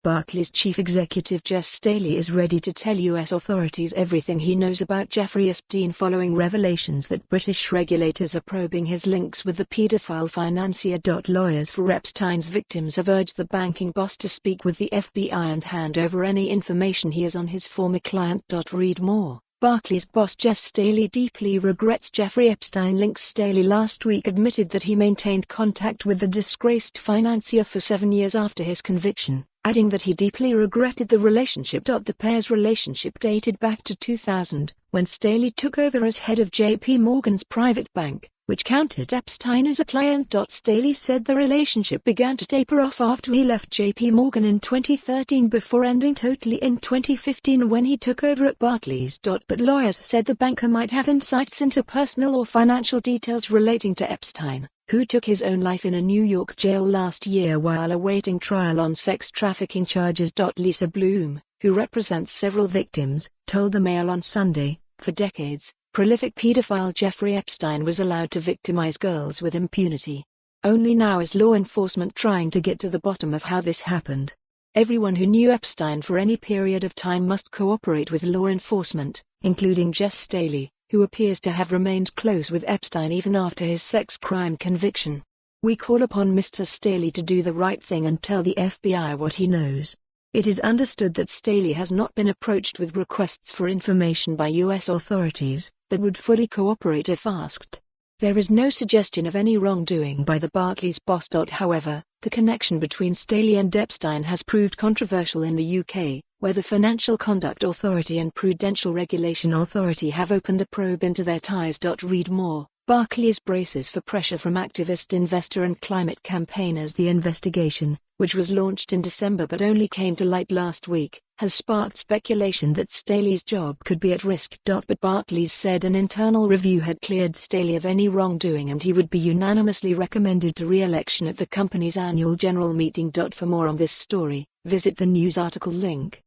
Barclays chief executive Jes Staley is ready to tell U.S. authorities everything he knows about Jeffrey Epstein following revelations that British regulators are probing his links with the paedophile financier.Lawyers for Epstein's victims have urged the banking boss to speak with the FBI and hand over any information he has on his former client.Read more. Barclays boss Jes Staley deeply regrets Jeffrey Epstein. linksStaley last week admitted that he maintained contact with the disgraced financier for 7 years after his conviction, adding that he deeply regretted the relationship. The pair's relationship dated back to 2000, when Staley took over as head of JP Morgan's private bank, which counted Epstein as a client. Staley said the relationship began to taper off after he left JP Morgan in 2013 before ending totally in 2015 when he took over at Barclays.But lawyers said the banker might have insights into personal or financial details relating to Epstein, who took his own life in a New York jail last year while awaiting trial on sex trafficking charges. Lisa Bloom, who represents several victims, told the Mail on Sunday, for decades, prolific paedophile Jeffrey Epstein was allowed to victimize girls with impunity. Only now is law enforcement trying to get to the bottom of how this happened. Everyone who knew Epstein for any period of time must cooperate with law enforcement, including Jes Staley, who appears to have remained close with Epstein even after his sex crime conviction. We call upon Mr Staley to do the right thing and tell the FBI what he knows. It is understood that Staley has not been approached with requests for information by U.S. authorities, but would fully cooperate if asked. There is no suggestion of any wrongdoing by the Barclays boss. However, the connection between Staley and Epstein has proved controversial in the UK, where the Financial Conduct Authority and Prudential Regulation Authority have opened a probe into their ties. Read more. Barclays braces for pressure from activist investor and climate campaigners. The investigation, which was launched in December but only came to light last week, has sparked speculation that Staley's job could be at risk. But Barclays said an internal review had cleared Staley of any wrongdoing and he would be unanimously recommended to re-election at the company's annual general meeting. For more on this story, visit the news article link.